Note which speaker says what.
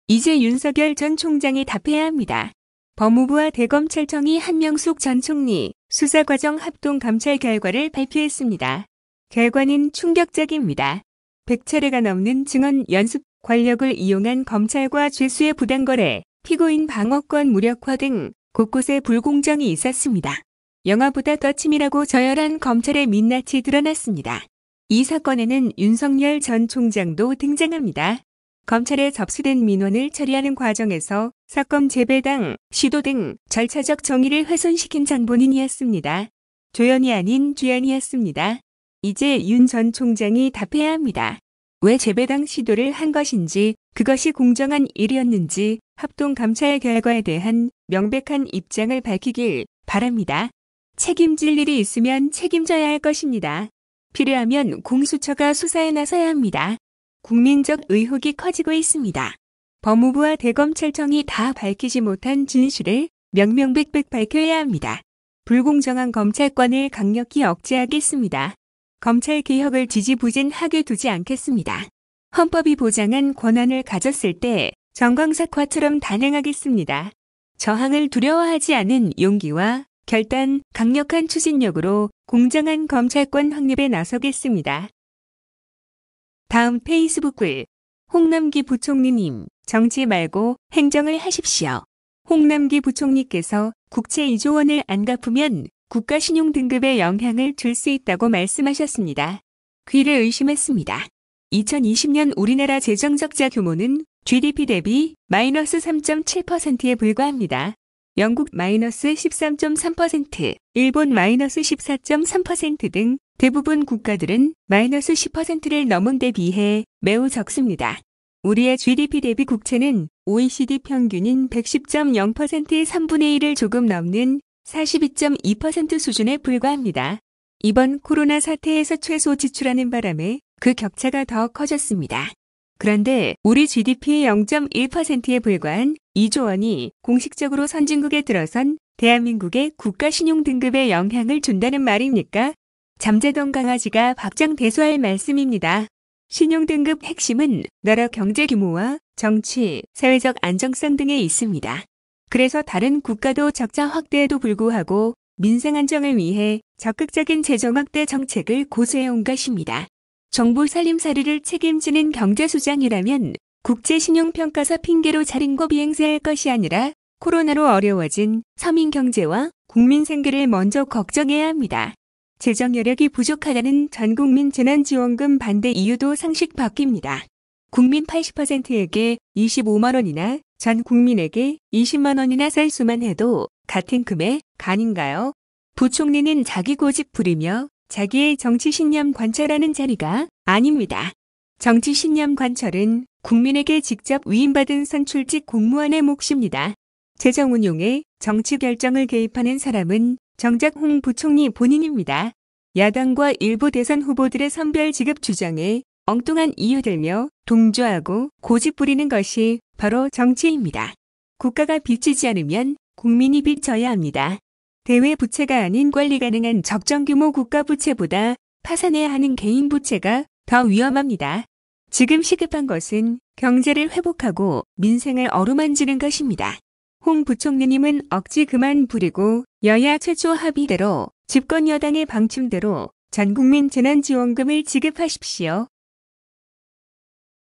Speaker 1: 이제 윤석열 전 총장이 답해야 합니다. 법무부와 대검찰청이 한명숙 전 총리 수사과정 합동감찰 결과를 발표했습니다. 결과는 충격적입니다. 100차례가 넘는 증언 연습, 권력을 이용한 검찰과 죄수의 부당거래, 피고인 방어권 무력화 등 곳곳에 불공정이 있었습니다. 영화보다 더 치밀하고 저열한 검찰의 민낯이 드러났습니다. 이 사건에는 윤석열 전 총장도 등장합니다. 검찰에 접수된 민원을 처리하는 과정에서 사건 재배당, 시도 등 절차적 정의를 훼손시킨 장본인이었습니다. 조연이 아닌 주연이었습니다. 이제 윤 전 총장이 답해야 합니다. 왜 재배당 시도를 한 것인지, 그것이 공정한 일이었는지 합동감찰 결과에 대한 명백한 입장을 밝히길 바랍니다. 책임질 일이 있으면 책임져야 할 것입니다. 필요하면 공수처가 수사에 나서야 합니다. 국민적 의혹이 커지고 있습니다. 법무부와 대검찰청이 다 밝히지 못한 진실을 명명백백 밝혀야 합니다. 불공정한 검찰권을 강력히 억제하겠습니다. 검찰 개혁을 지지부진하게 두지 않겠습니다. 헌법이 보장한 권한을 가졌을 때 정광석화처럼 단행하겠습니다. 저항을 두려워하지 않은 용기와 결단, 강력한 추진력으로 공정한 검찰권 확립에 나서겠습니다. 다음 페이스북 글. 홍남기 부총리님, 정치 말고 행정을 하십시오. 홍남기 부총리께서 국채 2조 원을 안 갚으면 국가 신용 등급에 영향을 줄 수 있다고 말씀하셨습니다. 귀를 의심했습니다. 2020년 우리나라 재정적자 규모는 GDP 대비 마이너스 3.7%에 불과합니다. 영국 마이너스 13.3%, 일본 마이너스 14.3% 등 대부분 국가들은 마이너스 10%를 넘은 데 비해 매우 적습니다. 우리의 GDP 대비 국채는 OECD 평균인 110.0%의 3분의 1을 조금 넘는 42.2% 수준에 불과합니다. 이번 코로나 사태에서 최소 지출하는 바람에 그 격차가 더 커졌습니다. 그런데 우리 GDP의 0.1%에 불과한 2조 원이 공식적으로 선진국에 들어선 대한민국의 국가 신용 등급에 영향을 준다는 말입니까? 잠자던 강아지가 박장대소할 말씀입니다. 신용등급 핵심은 나라 경제 규모와 정치, 사회적 안정성 등에 있습니다. 그래서 다른 국가도 적자 확대에도 불구하고 민생 안정을 위해 적극적인 재정 확대 정책을 고수해온 것입니다. 정부 살림살이를 책임지는 경제수장이라면 국제신용평가사 핑계로 자린고 비행세할 것이 아니라 코로나로 어려워진 서민 경제와 국민 생계를 먼저 걱정해야 합니다. 재정 여력이 부족하다는 전국민 재난지원금 반대 이유도 상식 밖입니다. 국민 80%에게 25만 원이나 전 국민에게 20만 원이나 쌀 수만 해도 같은 금액 아닌가요? 부총리는 자기 고집 부리며 자기의 정치 신념 관철하는 자리가 아닙니다. 정치 신념 관철은 국민에게 직접 위임받은 선출직 공무원의 몫입니다. 재정 운용에 정치 결정을 개입하는 사람은 정작 홍 부총리 본인입니다. 야당과 일부 대선 후보들의 선별 지급 주장에 엉뚱한 이유 들며 동조하고 고집 부리는 것이 바로 정치입니다. 국가가 빚지지 않으면 국민이 빚져야 합니다. 대외 부채가 아닌 관리 가능한 적정 규모 국가 부채보다 파산해야 하는 개인 부채가 더 위험합니다. 지금 시급한 것은 경제를 회복하고 민생을 어루만지는 것입니다. 홍 부총리님은 억지 그만 부리고 여야 최초 합의대로 집권 여당의 방침대로 전국민 재난지원금을 지급하십시오.